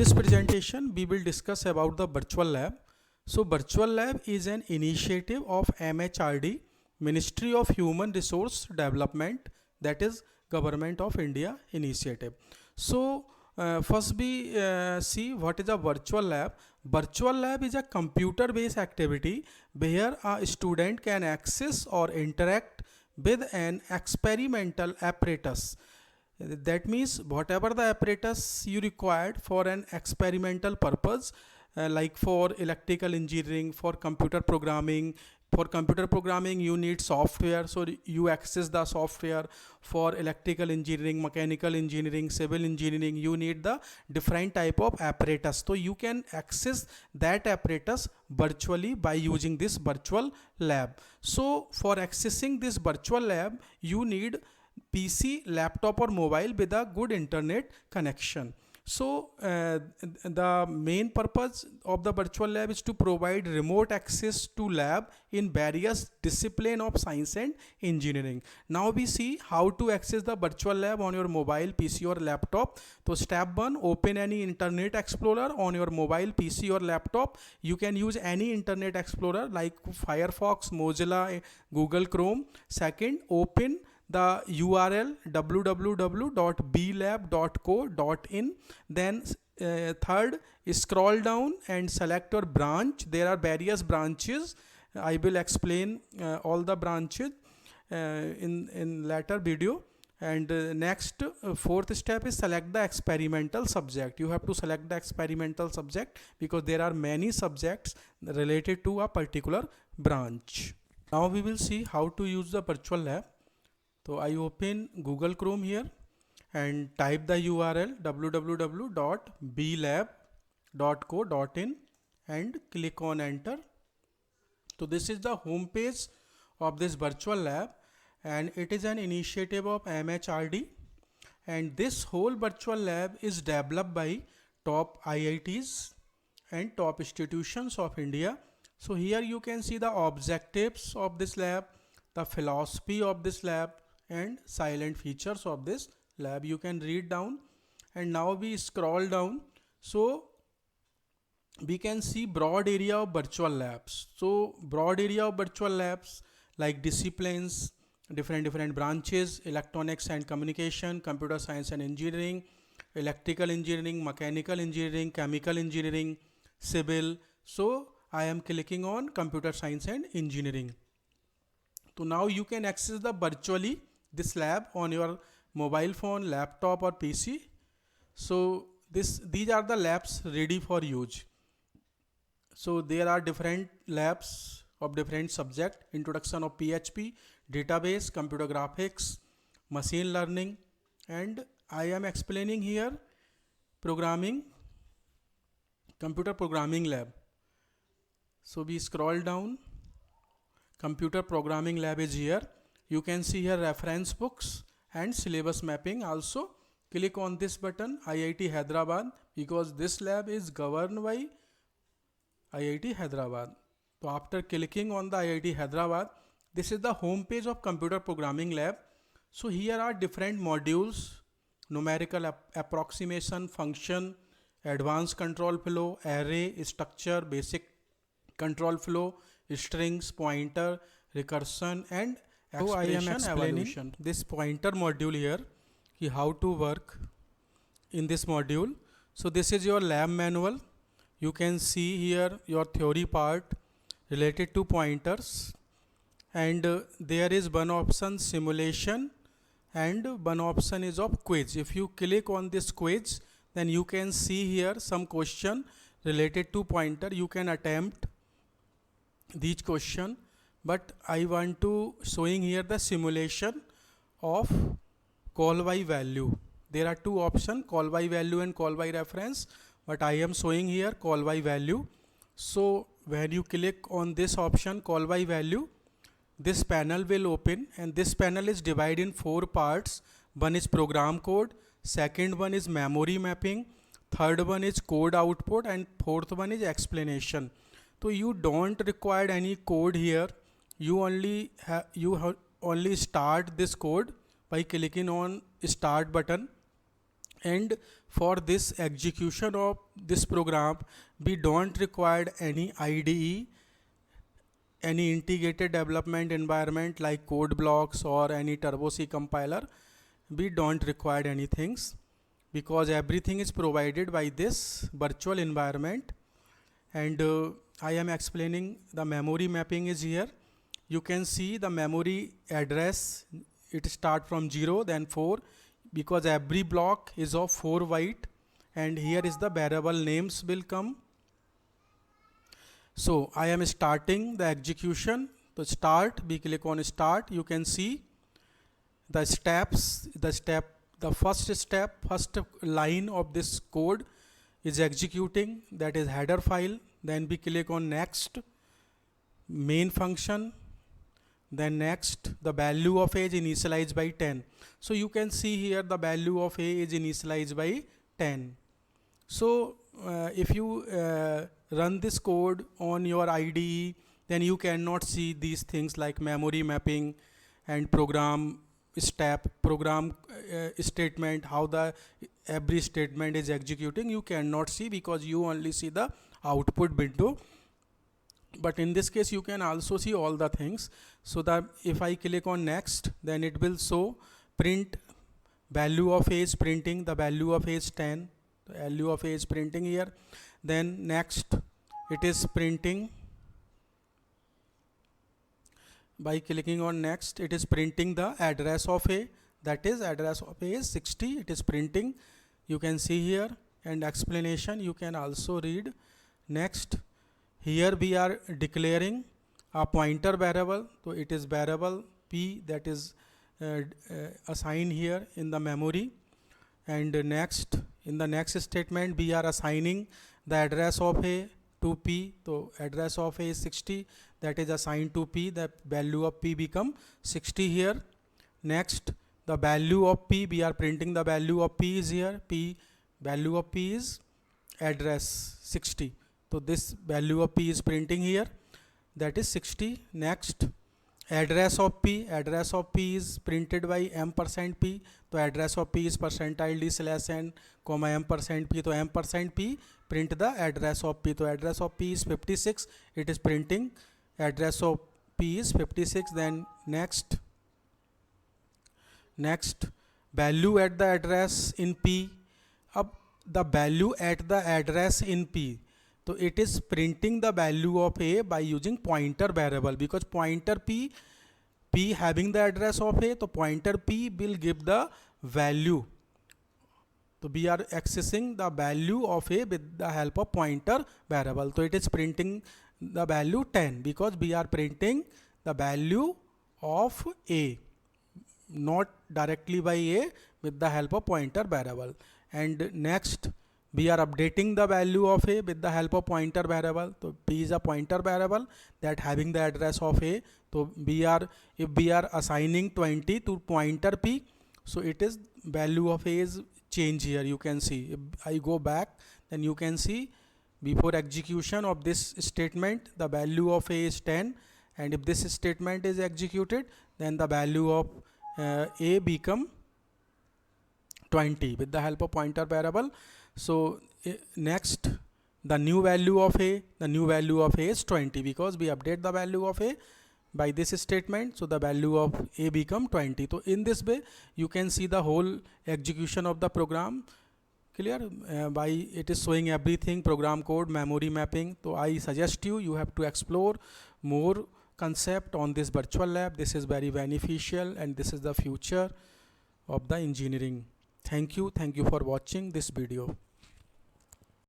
this presentation, we will discuss about the virtual lab. So virtual lab is an initiative of MHRD, Ministry of Human Resource Development, that is Government of India initiative. So first we see what is a virtual lab. Virtual lab is a computer based activity where a student can access or interact with an experimental apparatus. That means whatever the apparatus you required for an experimental purpose, like for electrical engineering, for computer programming. For computer programming you need software, so you access the software. For electrical engineering, mechanical engineering, civil engineering, you need the different type of apparatus, so you can access that apparatus virtually by using this virtual lab. So for accessing this virtual lab you need PC, laptop or mobile with a good internet connection. So the main purpose of the virtual lab is to provide remote access to lab in various discipline of science and engineering. Now we see how to access the virtual lab on your mobile, PC or laptop. So step 1, open any internet explorer on your mobile, PC or laptop. You can use any internet explorer like Firefox, Mozilla, Google Chrome. Second, open the URL www.blab.co.in. Then third, scroll down and select your branch. There are various branches. I will explain all the branches in later video. And next, fourth step is select the experimental subject. You have to select the experimental subject because there are many subjects related to a particular branch. Now we will see how to use the virtual lab. So I open Google Chrome here and type the URL www.blab.co.in and click on enter. So this is the home page of this virtual lab, and it is an initiative of MHRD, and this whole virtual lab is developed by top IITs and top institutions of India. So here you can see the objectives of this lab, the philosophy of this lab, and silent features of this lab. You can read down, and now we scroll down, so we can see broad area of virtual labs. So broad area of virtual labs like disciplines, different branches: electronics and communication, computer science and engineering, electrical engineering, mechanical engineering, chemical engineering, civil. So I am clicking on computer science and engineering. So now you can access the virtually this lab on your mobile phone, laptop or PC. So these are the labs ready for use. So there are different labs of different subject: introduction of PHP, database, computer graphics, machine learning, and I am explaining here programming, computer programming lab. So we scroll down, computer programming lab is here. You can see here reference books and syllabus mapping. Also click on this button, IIT Hyderabad, because this lab is governed by IIT Hyderabad. So after clicking on the IIT Hyderabad, this is the home page of computer programming lab. So here are different modules: numerical approximation, function, advanced control flow, array, structure, basic control flow, strings, pointer, recursion, and so I am explaining this pointer module here, how to work in this module. So this is your lab manual. You can see here your theory part related to pointers, and there is one option simulation and one option is of quiz. If you click on this quiz, then you can see here some question related to pointer. You can attempt these question, but I want to showing here the simulation of call by value. There are two options, call by value and call by reference, but I am showing here call by value. So when you click on this option, call by value, this panel will open, and this panel is divided in 4 parts. One is program code, second one is memory mapping, third one is code output, and fourth one is explanation. So you don't require any code here. You only start this code by clicking on start button. And for this execution of this program, we don't require any IDE, any integrated development environment like code blocks or any Turbo C compiler. We don't require anything because everything is provided by this virtual environment. And I am explaining the memory mapping is here. You can see the memory address, it start from 0 then 4 because every block is of 4 byte, and here is the variable names will come. So I am starting the execution. To start, we click on start. You can see the steps, the first step, first line of this code is executing, that is header file. Then we click on next, main function, then next, the value of a is initialized by 10. So you can see here the value of a is initialized by 10. So if you run this code on your IDE, then you cannot see these things like memory mapping and program statement, how the every statement is executing. You cannot see because you only see the output window. But in this case you can also see all the things. So that if I click on next, then it will show print value of a is printing, the value of a is 10, the value of a is printing here. Then next, it is printing. By clicking on next, it is printing the address of a, that is address of a is 60, it is printing. You can see here, and explanation you can also read. Next, here we are declaring a pointer variable. So it is variable p that is assigned here in the memory. And next, in the next statement we are assigning the address of a to p. So address of a is 60, that is assigned to p, the value of p become 60 here. Next, the value of p, we are printing the value of p is here, p value of p is address 60. So this value of p is printing here, that is 60. Next, address of p is printed by %p. So address of p is %d/n, %p. So %p print the address of p. So address of p is 56, it is printing address of p is 56. Then next, value at the address in p. Up the value at the address in p, so it is printing the value of a by using pointer variable, because pointer p having the address of a, so pointer p will give the value. So we are accessing the value of a with the help of pointer variable. So it is printing the value 10 because we are printing the value of a, not directly by a, with the help of pointer variable. And next, we are updating the value of a with the help of pointer variable. So p is a pointer variable that having the address of a. So if we are assigning 20 to pointer p, so it is value of a is change here. You can see, if I go back, then you can see before execution of this statement the value of a is 10, and if this statement is executed, then the value of a become 20 with the help of pointer variable. So next, the new value of a is 20 because we update the value of a by this statement. So the value of a become 20. So in this way you can see the whole execution of the program clear. By it is showing everything, program code, memory mapping. So I suggest you have to explore more concept on this virtual lab. This is very beneficial and this is the future of the engineering. Thank you for watching this video.